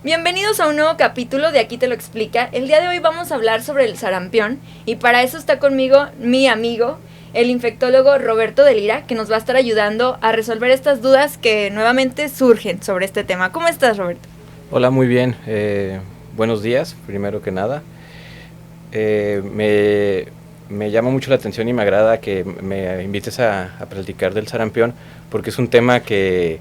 Bienvenidos a un nuevo capítulo de Aquí te lo explica. El día de hoy vamos a hablar sobre el sarampión y para eso está conmigo mi amigo, el infectólogo Roberto de Lira, que nos va a estar ayudando a resolver estas dudas que nuevamente surgen sobre este tema. ¿Cómo estás, Roberto? Hola, muy bien. Buenos días, primero que nada. Me llama mucho la atención y me agrada que me invites a platicar del sarampión porque es un tema que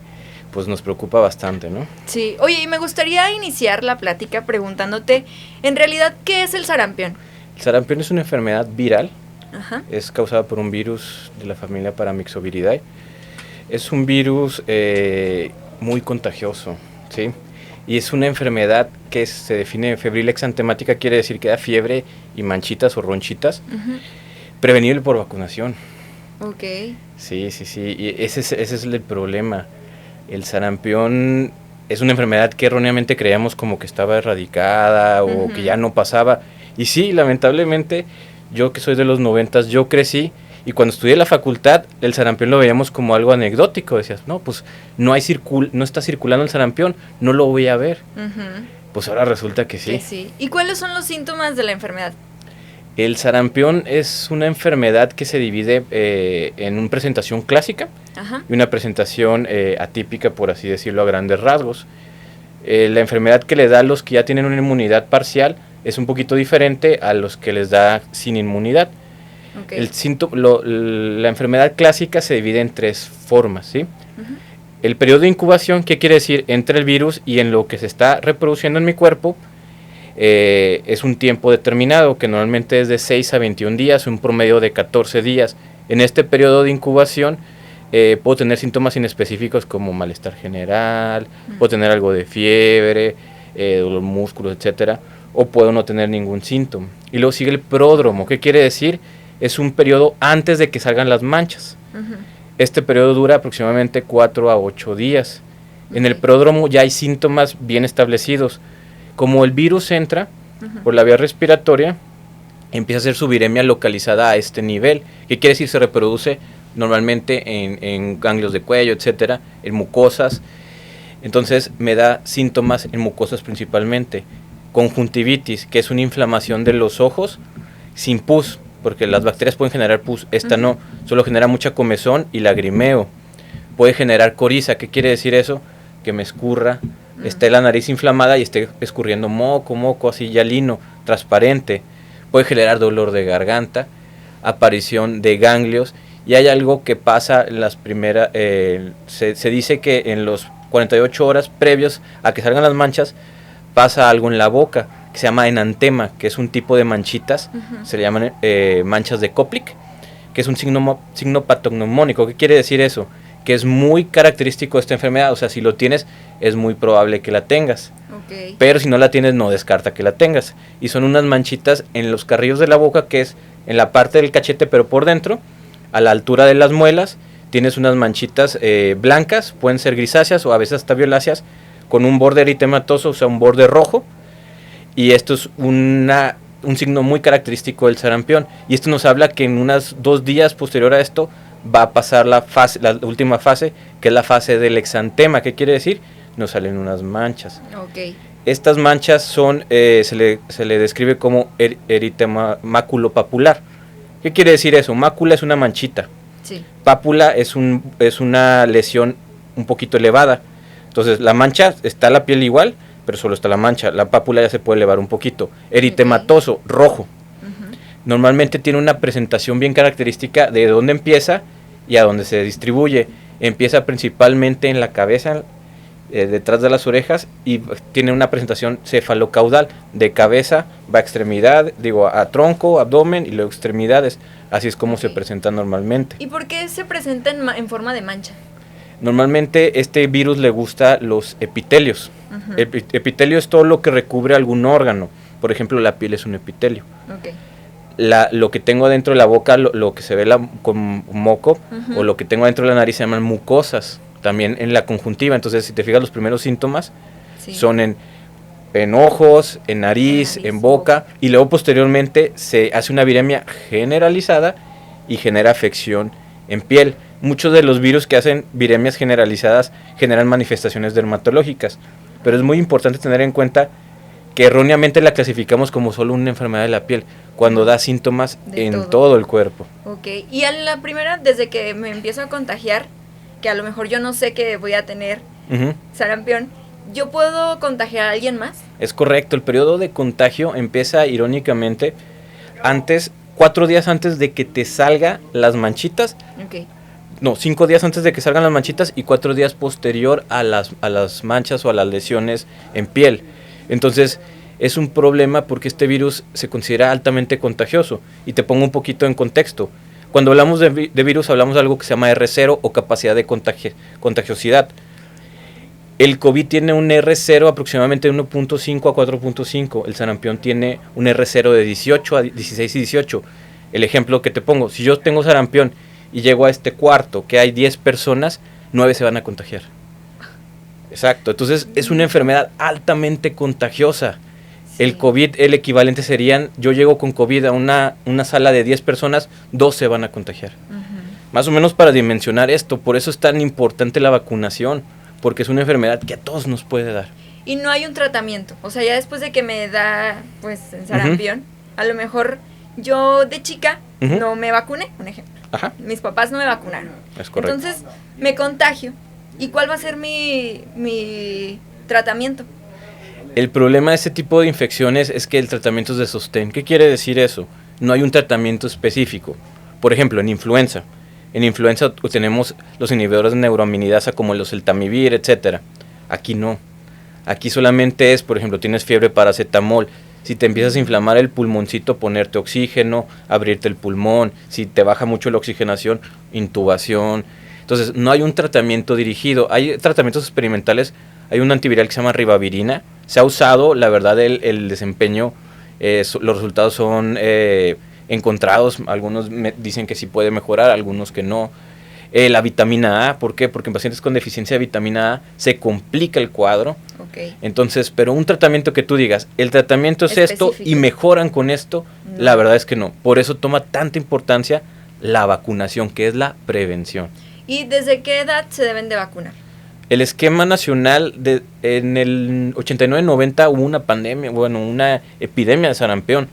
pues nos preocupa bastante, ¿no? Sí. Oye, y me gustaría iniciar la plática preguntándote, en realidad, ¿qué es el sarampión? El sarampión es una enfermedad viral. Ajá. Es causada por un virus de la familia Paramyxoviridae. Es un virus muy contagioso, ¿sí? Y es una enfermedad que se define febril exantemática, quiere decir que da fiebre y manchitas o ronchitas, prevenible por vacunación. Ok. Sí, y ese es el problema. El sarampión es una enfermedad que erróneamente creíamos como que estaba erradicada o que ya no pasaba. Y sí, lamentablemente, yo que soy de los 90, yo crecí y cuando estudié la facultad, el sarampión lo veíamos como algo anecdótico. Decías, no, pues no está circulando el sarampión, no lo voy a ver. Pues ahora resulta que sí. Sí. ¿Y cuáles son los síntomas de la enfermedad? El sarampión es una enfermedad que se divide en una presentación clásica y una presentación atípica, por así decirlo, a grandes rasgos. La enfermedad que le da a los que ya tienen una inmunidad parcial es un poquito diferente a los que les da sin inmunidad. Okay. La enfermedad clásica se divide en tres formas, ¿sí? El periodo de incubación, ¿qué quiere decir? Entre el virus y en lo que se está reproduciendo en mi cuerpo, es un tiempo determinado, que normalmente es de 6 a 21 días, un promedio de 14 días. En este periodo de incubación puedo tener síntomas inespecíficos como malestar general, puedo tener algo de fiebre, dolor músculos, etcétera, o puedo no tener ningún síntoma. Y luego sigue el pródromo, ¿qué quiere decir? Es un periodo antes de que salgan las manchas. Este periodo dura aproximadamente 4 a 8 días. En el pródromo ya hay síntomas bien establecidos. Como el virus entra por la vía respiratoria, empieza a hacer su viremia localizada a este nivel. ¿Qué quiere decir? Se reproduce normalmente en ganglios de cuello, etcétera, en mucosas. Entonces me da síntomas en mucosas principalmente. Conjuntivitis, que es una inflamación de los ojos sin pus, porque las bacterias pueden generar pus, esta no, solo genera mucha comezón y lagrimeo. Puede generar coriza. ¿Qué quiere decir eso? Que me escurra, esté la nariz inflamada y esté escurriendo moco, así ya lino, transparente. Puede generar dolor de garganta, aparición de ganglios, y hay algo que pasa en las primeras, se dice que en los 48 horas previos a que salgan las manchas, pasa algo en la boca, que se llama enantema, que es un tipo de manchitas, se le llaman manchas de Koplik, que es un signo patognomónico. ¿Qué quiere decir eso? Que es muy característico de esta enfermedad, o sea, si lo tienes, es muy probable que la tengas. Okay. Pero si no la tienes, no descarta que la tengas. Y son unas manchitas en los carrillos de la boca, que es en la parte del cachete, pero por dentro, a la altura de las muelas, tienes unas manchitas blancas, pueden ser grisáceas o a veces hasta violáceas, con un borde eritematoso, o sea, un borde rojo. Y esto es un signo muy característico del sarampión. Y esto nos habla que en unos 2 días posterior a esto, va a pasar la última fase, que es la fase del exantema. ¿Qué quiere decir? Nos salen unas manchas. Okay. Estas manchas son, se le describe como eritema maculopapular. ¿Qué quiere decir eso? Mácula es una manchita. Sí. Pápula es una lesión un poquito elevada. Entonces la mancha, está la piel igual, pero solo está la mancha. La pápula ya se puede elevar un poquito. Eritematoso, rojo. Normalmente tiene una presentación bien característica de dónde empieza y a dónde se distribuye. Empieza principalmente en la cabeza, detrás de las orejas, y tiene una presentación cefalocaudal. De cabeza va a tronco, abdomen y luego extremidades. Así es como se presenta normalmente. ¿Y por qué se presenta en forma de mancha? Normalmente este virus le gusta los epitelios. Epitelio es todo lo que recubre algún órgano. Por ejemplo, la piel es un epitelio. Okay. Lo que tengo dentro de la boca, lo que se ve con moco, o lo que tengo dentro de la nariz se llaman mucosas, también en la conjuntiva. Entonces, si te fijas, los primeros síntomas son en ojos, en nariz, en boca, y luego posteriormente se hace una viremia generalizada y genera afección en piel. Muchos de los virus que hacen viremias generalizadas generan manifestaciones dermatológicas. pero es muy importante tener en cuenta que erróneamente la clasificamos como solo una enfermedad de la piel, cuando da síntomas en todo el cuerpo. Ok, y a la primera, desde que me empiezo a contagiar, que a lo mejor yo no sé que voy a tener sarampión, ¿yo puedo contagiar a alguien más? Es correcto, el periodo de contagio empieza irónicamente 4 días antes de que te salgan las manchitas. Ok. No, 5 días antes de que salgan las manchitas y 4 días posterior a las manchas o a las lesiones en piel. Entonces, es un problema porque este virus se considera altamente contagioso. Y te pongo un poquito en contexto. Cuando hablamos de virus, hablamos de algo que se llama R0 o capacidad de contagiosidad. El COVID tiene un R0 aproximadamente de 1.5 a 4.5. El sarampión tiene un R0 de 18 a 16 y 18. El ejemplo que te pongo, si yo tengo sarampión y llego a este cuarto que hay 10 personas, 9 se van a contagiar. Exacto, entonces es una enfermedad altamente contagiosa. Sí. El COVID, el equivalente serían, yo llego con COVID a una sala de 10 personas, 2 se van a contagiar. Más o menos para dimensionar esto, por eso es tan importante la vacunación, porque es una enfermedad que a todos nos puede dar. Y no hay un tratamiento, o sea, ya después de que me da, pues, el sarampión, a lo mejor yo de chica no me vacuné, un ejemplo. Ajá. Mis papás no me vacunaron. Es correcto. Entonces, me contagio. ¿Y cuál va a ser mi tratamiento? El problema de este tipo de infecciones es que el tratamiento es de sostén. ¿Qué quiere decir eso? No hay un tratamiento específico. Por ejemplo, en influenza. En influenza tenemos los inhibidores de neuraminidasa como los Eltamivir, etcétera. Aquí no. Aquí solamente es, por ejemplo, tienes fiebre, paracetamol. Si te empiezas a inflamar el pulmoncito, ponerte oxígeno, abrirte el pulmón. Si te baja mucho la oxigenación, intubación. Entonces, no hay un tratamiento dirigido. Hay tratamientos experimentales. Hay un antiviral que se llama ribavirina. Se ha usado, la verdad, el desempeño, los resultados son encontrados. Algunos dicen que sí puede mejorar, algunos que no. La vitamina A, ¿por qué? Porque en pacientes con deficiencia de vitamina A se complica el cuadro. Okay. Entonces, pero un tratamiento que tú digas, el tratamiento es esto y mejoran con esto, no. La verdad es que no. Por eso toma tanta importancia la vacunación, que es la prevención. ¿Y desde qué edad se deben de vacunar? El esquema nacional, en el 89-90 hubo una pandemia, una epidemia de sarampión.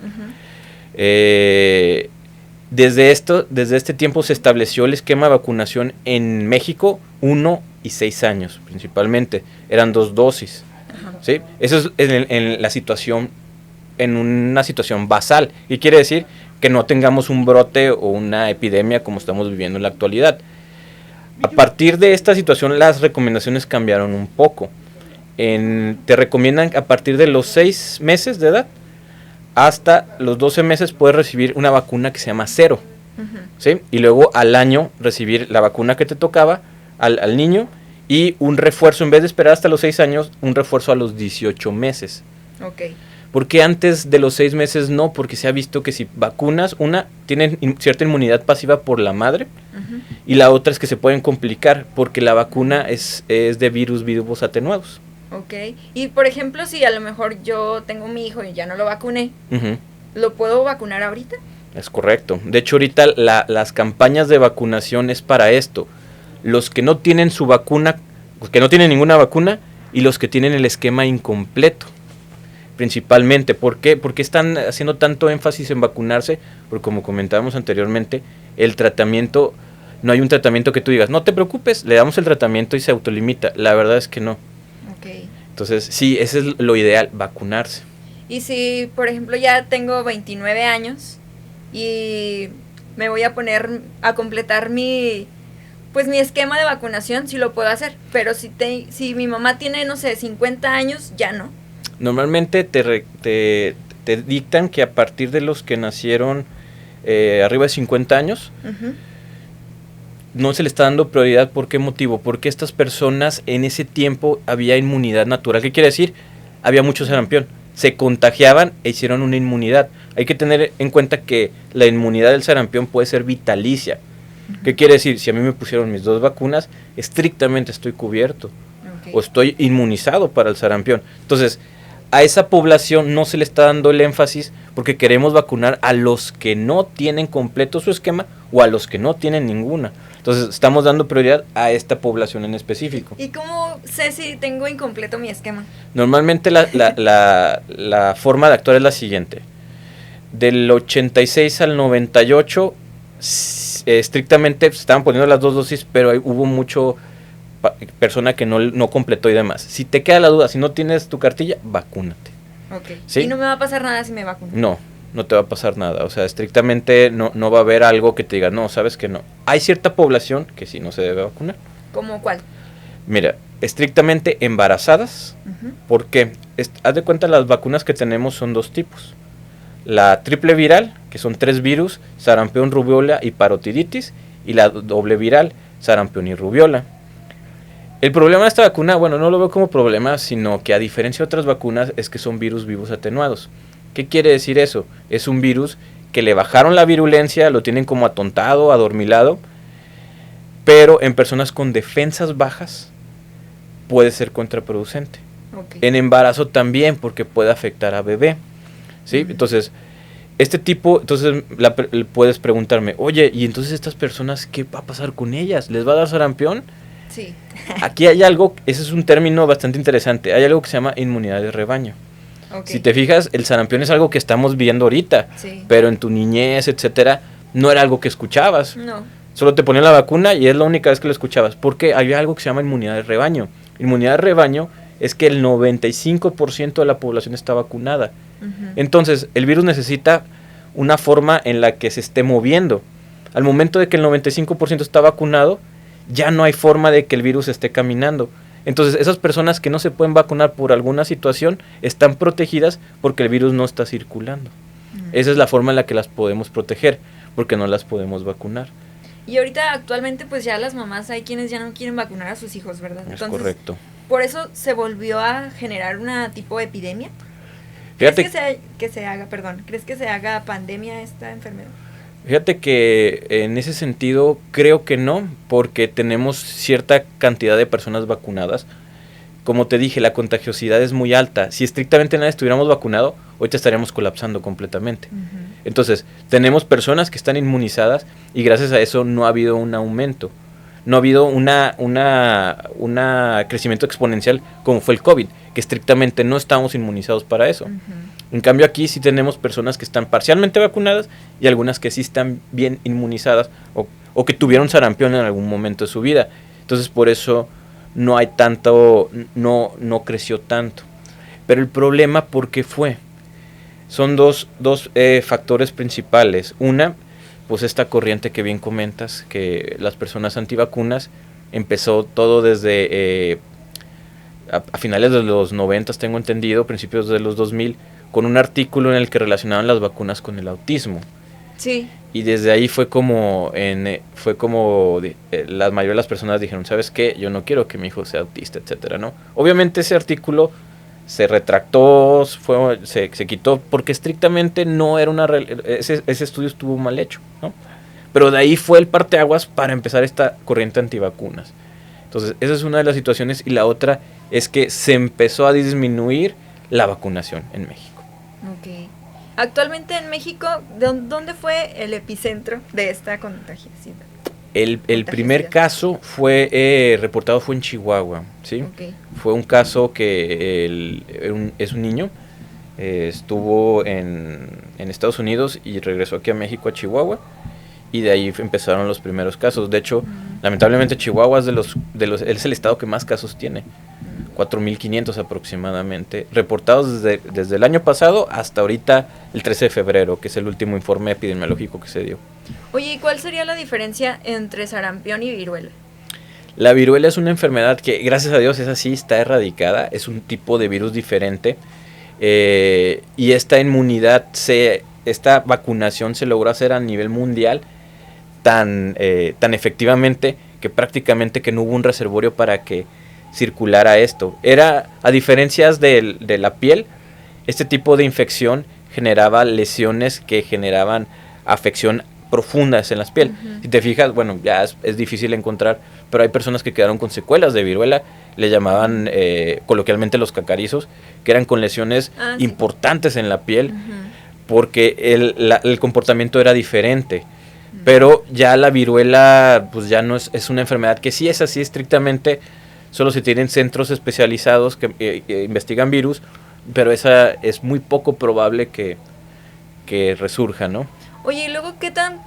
Desde este tiempo se estableció el esquema de vacunación en México, 1 y 6 años principalmente, eran 2 dosis. ¿Sí? Eso es en la situación, en una situación basal, y quiere decir que no tengamos un brote o una epidemia como estamos viviendo en la actualidad. A partir de esta situación las recomendaciones cambiaron un poco. Te recomiendan a partir de los 6 meses de edad hasta los 12 meses puedes recibir una vacuna que se llama 0, ¿sí? Y luego al año recibir la vacuna que te tocaba al niño y un refuerzo, en vez de esperar hasta los 6 años, un refuerzo a los 18 meses. Okay. ¿Por qué antes de los 6 meses no? Porque se ha visto que si vacunas, tienen cierta inmunidad pasiva por la madre, y la otra es que se pueden complicar porque la vacuna es de virus atenuados. Ok, y por ejemplo, si a lo mejor yo tengo mi hijo y ya no lo vacuné, ¿lo puedo vacunar ahorita? Es correcto. De hecho, ahorita las campañas de vacunación es para esto. Los que no tienen su vacuna, los que no tienen ninguna vacuna y los que tienen el esquema incompleto. Principalmente, ¿por qué? Porque están haciendo tanto énfasis en vacunarse, porque como comentábamos anteriormente, el tratamiento, no hay un tratamiento que tú digas, no te preocupes, le damos el tratamiento y se autolimita. La verdad es que no. Okay. Entonces, sí, ese es lo ideal, vacunarse. Y si, por ejemplo, ya tengo 29 años y me voy a poner a completar mi esquema de vacunación, sí lo puedo hacer, pero si mi mamá tiene, no sé, 50 años, ya no. Normalmente te dictan que a partir de los que nacieron arriba de 50 años, no se le está dando prioridad. ¿Por qué motivo? Porque estas personas en ese tiempo había inmunidad natural. ¿Qué quiere decir? Había mucho sarampión. Se contagiaban e hicieron una inmunidad. Hay que tener en cuenta que la inmunidad del sarampión puede ser vitalicia. ¿Qué quiere decir? Si a mí me pusieron mis 2 vacunas, estrictamente estoy cubierto. O estoy inmunizado para el sarampión. Entonces, a esa población no se le está dando el énfasis porque queremos vacunar a los que no tienen completo su esquema o a los que no tienen ninguna. Entonces estamos dando prioridad a esta población en específico. ¿Y cómo sé si tengo incompleto mi esquema? Normalmente la forma de actuar es la siguiente. Del 86 al 98 estrictamente se estaban poniendo las 2 dosis, pero hubo mucho persona que no completó y demás. Si te queda la duda, si no tienes tu cartilla, vacúnate. Okay. ¿Sí? ¿Y no me va a pasar nada si me vacuno? No te va a pasar nada. O sea, estrictamente no va a haber algo que te diga, no, sabes que no. Hay cierta población que sí no se debe vacunar. ¿Cómo cuál? Mira, estrictamente embarazadas, porque haz de cuenta, las vacunas que tenemos son 2 tipos. La triple viral, que son 3 virus, sarampión, rubiola y parotiditis, y la doble viral, sarampión y rubiola. El problema de esta vacuna, bueno, no lo veo como problema, sino que a diferencia de otras vacunas es que son virus vivos atenuados. ¿Qué quiere decir eso? Es un virus que le bajaron la virulencia, lo tienen como atontado, adormilado, pero en personas con defensas bajas puede ser contraproducente. Okay. En embarazo también, porque puede afectar a bebé, ¿sí? Entonces, puedes preguntarme, oye, ¿y entonces estas personas qué va a pasar con ellas? ¿Les va a dar sarampión? Sí. Aquí hay algo, ese es un término bastante interesante, hay algo que se llama inmunidad de rebaño. Okay. Si te fijas, el sarampión es algo que estamos viendo ahorita, sí, pero en tu niñez, etcétera, no era algo que escuchabas. No. Solo te ponían la vacuna y es la única vez que lo escuchabas, porque había algo que se llama inmunidad de rebaño. Inmunidad de rebaño es que el 95% de la población está vacunada. Entonces, el virus necesita una forma en la que se esté moviendo. Al momento de que el 95% está vacunado, ya no hay forma de que el virus esté caminando. Entonces, esas personas que no se pueden vacunar por alguna situación están protegidas porque el virus no está circulando. Esa es la forma en la que las podemos proteger, porque no las podemos vacunar. Y ahorita actualmente pues ya las mamás hay quienes ya no quieren vacunar a sus hijos, ¿verdad? Es Entonces, correcto. ¿por eso se volvió a generar una tipo de epidemia? Fíjate, ¿Crees que se haga pandemia esta enfermedad? Fíjate que en ese sentido creo que no, porque tenemos cierta cantidad de personas vacunadas. Como te dije, la contagiosidad es muy alta. Si estrictamente nadie estuviéramos vacunado, ahorita estaríamos colapsando completamente. Entonces, tenemos personas que están inmunizadas y gracias a eso no ha habido un aumento. No ha habido una crecimiento exponencial como fue el COVID, que estrictamente no estábamos inmunizados para eso. En cambio aquí sí tenemos personas que están parcialmente vacunadas y algunas que sí están bien inmunizadas o que tuvieron sarampión en algún momento de su vida. Entonces por eso no hay tanto, no creció tanto. Pero el problema, ¿por qué fue? Son dos factores principales. Una, pues esta corriente que bien comentas, que las personas antivacunas, empezó todo desde a finales de los 90, tengo entendido, principios de los 2000, con un artículo en el que relacionaban las vacunas con el autismo. Sí. Y desde ahí fue como la mayoría de las personas dijeron, ¿sabes qué? Yo no quiero que mi hijo sea autista, etcétera, ¿no? Obviamente ese artículo se retractó, se quitó, porque estrictamente no era ese estudio estuvo mal hecho, ¿no? Pero de ahí fue el parteaguas para empezar esta corriente antivacunas. Entonces, esa es una de las situaciones, y la otra es que se empezó a disminuir la vacunación en México. Ok. Actualmente en México, ¿dónde fue el epicentro de esta contagiación? El primer caso reportado fue en Chihuahua, ¿sí? Okay. Fue un caso que es un niño, estuvo en Estados Unidos y regresó aquí a México, a Chihuahua, y de ahí empezaron los primeros casos. De hecho, lamentablemente Chihuahua es el estado que más casos tiene, 4.500 aproximadamente, reportados desde el año pasado hasta ahorita, el 13 de febrero, que es el último informe epidemiológico que se dio. Oye, ¿y cuál sería la diferencia entre sarampión y viruela? La viruela es una enfermedad que, gracias a Dios, esa sí está erradicada, es un tipo de virus diferente, y esta inmunidad, esta vacunación se logró hacer a nivel mundial tan efectivamente que prácticamente que no hubo un reservorio para que circulara esto. A diferencias de la piel, este tipo de infección generaba lesiones que generaban afección profundas en la piel. Si te fijas, bueno, ya es difícil encontrar, pero hay personas que quedaron con secuelas de viruela. le llamaban coloquialmente los cacarizos, que eran con lesiones importantes en la piel, porque el comportamiento era diferente. Pero ya la viruela, pues ya no es una enfermedad que sí es así estrictamente, solo se tienen centros especializados que investigan virus, pero esa es muy poco probable que resurja, ¿no? Oye, y luego, ¿qué tan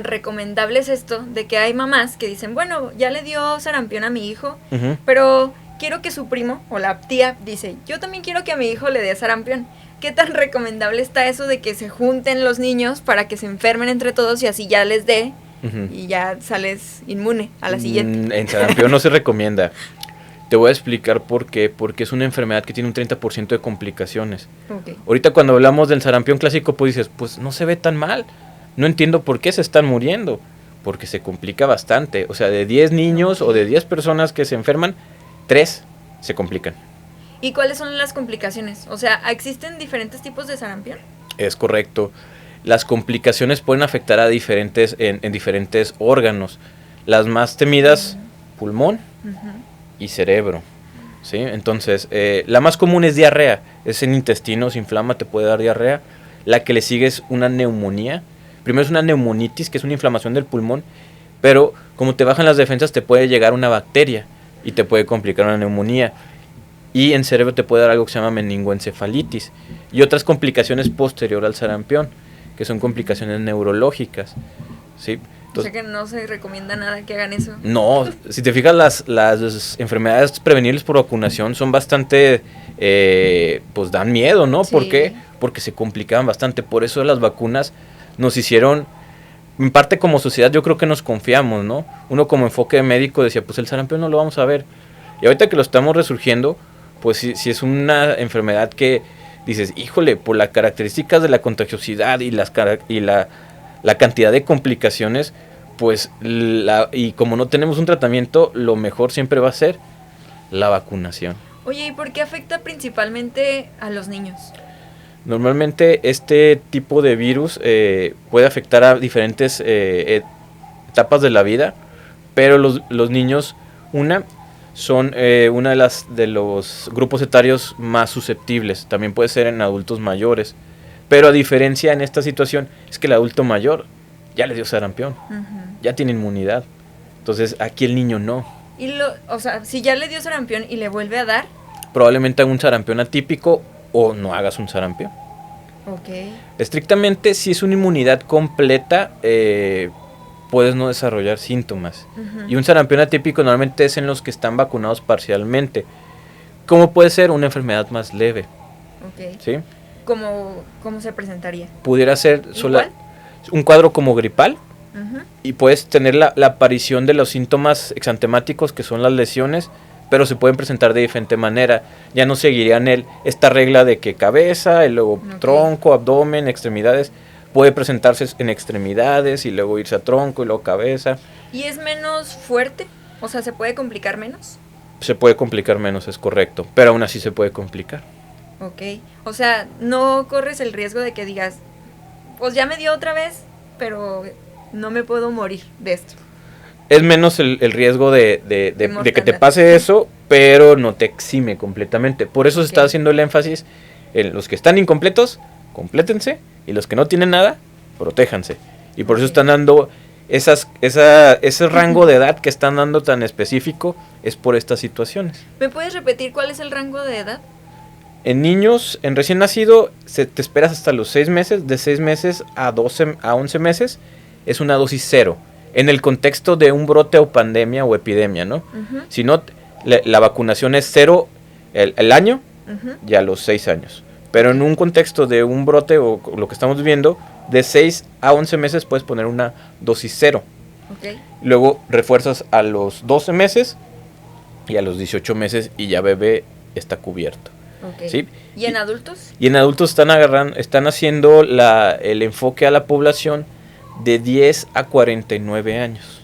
recomendable es esto de que hay mamás que dicen, bueno, ya le dio sarampión a mi hijo, pero quiero que su primo o la tía dice, yo también quiero que a mi hijo le dé sarampión? ¿Qué tan recomendable está eso de que se junten los niños para que se enfermen entre todos y así ya les dé y ya sales inmune a la siguiente? En sarampión no se recomienda. Te voy a explicar por qué. Porque es una enfermedad que tiene un 30% de complicaciones. Okay. Ahorita cuando hablamos del sarampión clásico, pues dices, pues no se ve tan mal. No entiendo por qué se están muriendo. Porque se complica bastante. O sea, de 10 niños o de 10 personas que se enferman, 3 se complican. ¿Y cuáles son las complicaciones? O sea, ¿existen diferentes tipos de sarampión? Es correcto. Las complicaciones pueden afectar a en diferentes órganos. Las más temidas, pulmón y cerebro. ¿Sí? Entonces, la más común es diarrea. Es en intestino, se inflama, te puede dar diarrea. La que le sigue es una neumonía. Primero es una neumonitis, que es una inflamación del pulmón. Pero como te bajan las defensas, te puede llegar una bacteria y te puede complicar una neumonía. Y en cerebro te puede dar algo que se llama meningoencefalitis y otras complicaciones posterior al sarampión, que son complicaciones neurológicas, ¿sí? Entonces, o sea que no se recomienda nada que hagan eso. No, si te fijas, las enfermedades prevenibles por vacunación son bastante, pues dan miedo, ¿no? Sí. ¿Por qué? Porque se complicaban bastante. Por eso las vacunas nos hicieron, en parte como sociedad, yo creo que nos confiamos, ¿no? Uno como enfoque médico decía, pues el sarampión no lo vamos a ver. Y ahorita que lo estamos resurgiendo, pues si es una enfermedad que dices, híjole, por las características de la contagiosidad y la cantidad de complicaciones, pues y como no tenemos un tratamiento, lo mejor siempre va a ser la vacunación. Oye, ¿y por qué afecta principalmente a los niños? Normalmente este tipo de virus puede afectar a diferentes etapas de la vida, pero los niños, son una de los grupos etarios más susceptibles. También puede ser en adultos mayores. Pero a diferencia en esta situación es que el adulto mayor ya le dio sarampión. Ya tiene inmunidad. Entonces aquí el niño no. O sea, si ya le dio sarampión y le vuelve a dar, probablemente haga un sarampión atípico o no hagas un sarampión. Okay. Estrictamente, si es una inmunidad completa, puedes no desarrollar síntomas. Y un sarampión atípico normalmente es en los que están vacunados parcialmente. ¿Cómo puede ser? Una enfermedad más leve. Okay. ¿Sí? ¿Cómo se presentaría? Pudiera ser un cuadro como gripal. Y puedes tener la aparición de los síntomas exantemáticos, que son las lesiones, pero se pueden presentar de diferente manera. Ya no seguirían esta regla de que cabeza, y luego tronco, abdomen, extremidades. Puede presentarse en extremidades y luego irse a tronco y luego cabeza. ¿Y es menos fuerte? O sea, ¿se puede complicar menos? Se puede complicar menos, es correcto, pero aún así se puede complicar. Ok, o sea, no corres el riesgo de que digas, pues ya me dio otra vez, pero no me puedo morir de esto. Es menos el riesgo de que te pase eso, pero no te exime completamente. Por eso se está haciendo el énfasis en los que están incompletos, complétense, y los que no tienen nada, protéjanse. Y por eso están dando ese rango de edad que están dando tan específico, es por estas situaciones. ¿Me puedes repetir cuál es el rango de edad? En niños, en recién nacido, te esperas hasta los 6 meses, de 6 meses a 11 meses, es una dosis 0. En el contexto de un brote o pandemia o epidemia, ¿no? Si no, la vacunación es 0 el año y a los 6 años. Pero en un contexto de un brote o lo que estamos viviendo, de 6 a 11 meses puedes poner una dosis 0. Okay. Luego refuerzas a los 12 meses y a los 18 meses y ya bebé está cubierto. Okay. ¿Sí? ¿Y en adultos? Y en adultos están haciendo el enfoque a la población de 10 a 49 años.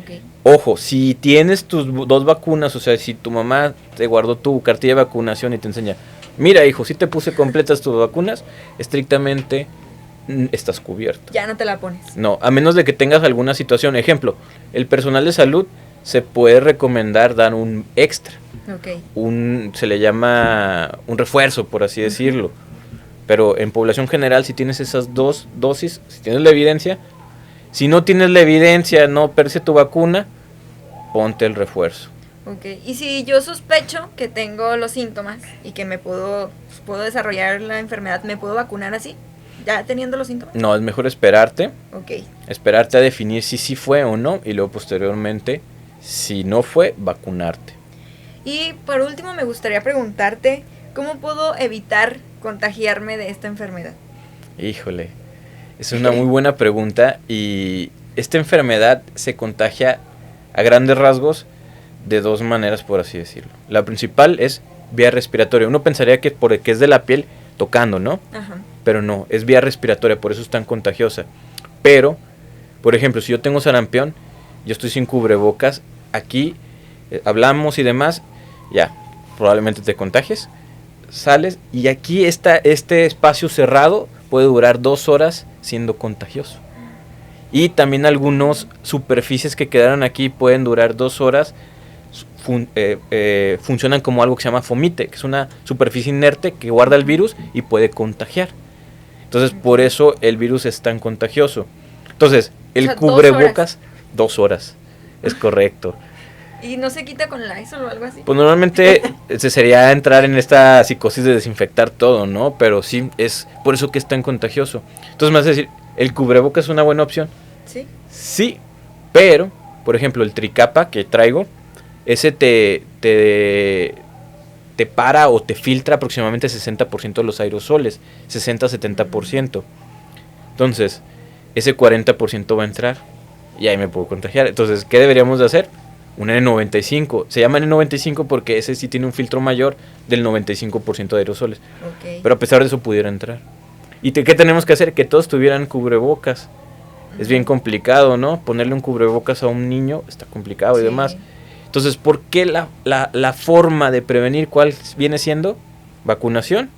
Okay. Ojo, si tienes tus 2 vacunas, o sea, si tu mamá te guardó tu cartilla de vacunación y te enseña, mira hijo, si te puse completas tus vacunas, estrictamente estás cubierto. Ya no te la pones. No, a menos de que tengas alguna situación. Ejemplo, el personal de salud se puede recomendar dar un extra. se le llama un refuerzo, por así decirlo. Pero en población general, si tienes esas 2 dosis, si tienes la evidencia, si no tienes la evidencia, no perse tu vacuna, ponte el refuerzo. Y si yo sospecho que tengo los síntomas y que puedo desarrollar la enfermedad, ¿me puedo vacunar así? ¿Ya teniendo los síntomas? No, es mejor esperarte. Esperarte a definir si sí fue o no, y luego posteriormente, si no fue, vacunarte. Y por último me gustaría preguntarte, ¿cómo puedo evitar contagiarme de esta enfermedad? Híjole, es una muy buena pregunta, y esta enfermedad se contagia a grandes rasgos de 2 maneras, por así decirlo. La principal es vía respiratoria. Uno pensaría que porque es de la piel, tocando, ¿no? Ajá. Pero no, es vía respiratoria, por eso es tan contagiosa. Pero, por ejemplo, si yo tengo sarampión, yo estoy sin cubrebocas, aquí hablamos y demás, ya, probablemente te contagies, sales, y aquí este espacio cerrado puede durar 2 horas siendo contagioso. Y también algunas superficies que quedaron aquí pueden durar 2 horas, funcionan como algo que se llama fomite, que es una superficie inerte que guarda el virus y puede contagiar. Entonces, por eso el virus es tan contagioso. Entonces, el cubrebocas, 2 horas, es correcto. ¿Y no se quita con Lysol o algo así? Pues normalmente sería entrar en esta psicosis de desinfectar todo, ¿no? Pero sí, es por eso que es tan contagioso. Entonces me vas a decir, ¿el cubrebocas es una buena opción? Sí. Sí, pero, por ejemplo, el tricapa que traigo, ese te para o te filtra aproximadamente 60% de los aerosoles, 60-70%. Entonces, ese 40% va a entrar y ahí me puedo contagiar. Entonces, ¿qué deberíamos de hacer? Un N95. Se llama N95 porque ese sí tiene un filtro mayor del 95% de aerosoles. Pero a pesar de eso pudiera entrar. ¿Y qué tenemos que hacer? Que todos tuvieran cubrebocas. Es bien complicado, ¿no? Ponerle un cubrebocas a un niño está complicado y demás. Entonces, ¿por qué la forma de prevenir cuál viene siendo? Vacunación,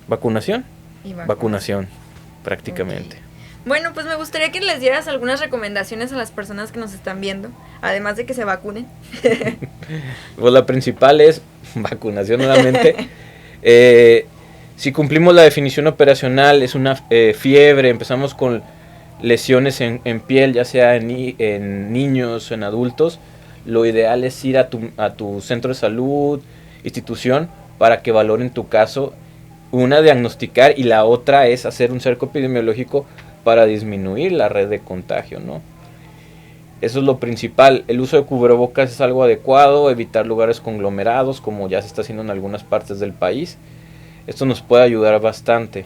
vacunación, prácticamente. Bueno, pues me gustaría que les dieras algunas recomendaciones a las personas que nos están viendo, además de que se vacunen. Pues la principal es vacunación nuevamente. Si cumplimos la definición operacional, es una fiebre, empezamos con lesiones en piel, ya sea en niños o en adultos, lo ideal es ir a tu centro de salud, institución, para que valoren tu caso. Una, diagnosticar, y la otra es hacer un cerco epidemiológico para disminuir la red de contagio, ¿no? Eso es lo principal. El uso de cubrebocas es algo adecuado, evitar lugares conglomerados, como ya se está haciendo en algunas partes del país. Esto nos puede ayudar bastante.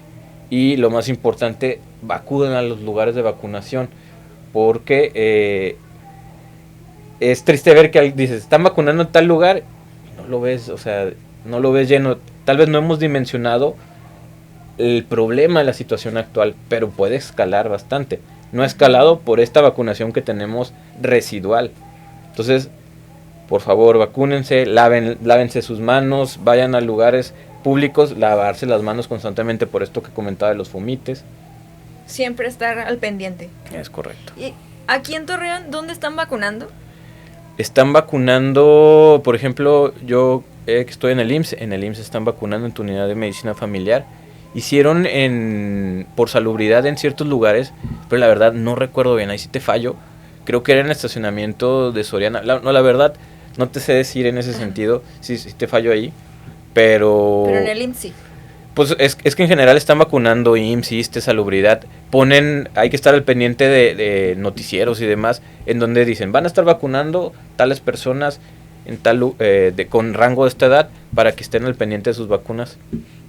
Y lo más importante, acuden a los lugares de vacunación, porque es triste ver que dices, están vacunando en tal lugar, y no lo ves, o sea, no lo ves lleno. Tal vez no hemos dimensionado el problema de la situación actual, pero puede escalar bastante. No ha escalado por esta vacunación que tenemos residual. Entonces, por favor, vacúnense, lávense sus manos, vayan a lugares públicos, lavarse las manos constantemente por esto que comentaba de los fomites. Siempre estar al pendiente. Es correcto. ¿Y aquí en Torreón, dónde están vacunando? Están vacunando, por ejemplo, yo que estoy en el IMSS están vacunando en tu unidad de medicina familiar. Hicieron por salubridad en ciertos lugares, pero la verdad no recuerdo bien, ahí sí te fallo. Creo que era en el estacionamiento de Soriana. La verdad, no te sé decir en ese sentido, sí te fallo ahí, pero en el IMSS sí. Pues es que en general están vacunando IMSS, salubridad. Hay que estar al pendiente de noticieros y demás, en donde dicen, van a estar vacunando tales personas en con rango de esta edad, para que estén al pendiente de sus vacunas.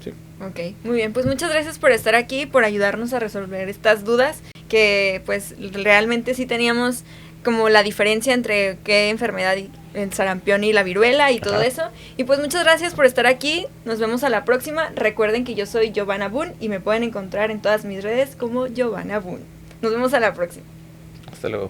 Sí. Ok, muy bien, pues muchas gracias por estar aquí, por ayudarnos a resolver estas dudas, que pues realmente sí teníamos como la diferencia entre qué enfermedad, el sarampión y la viruela y todo eso. Y pues muchas gracias por estar aquí, nos vemos a la próxima. Recuerden que yo soy Giovanna Boone y me pueden encontrar en todas mis redes como Giovanna Boone. Nos vemos a la próxima. Hasta luego.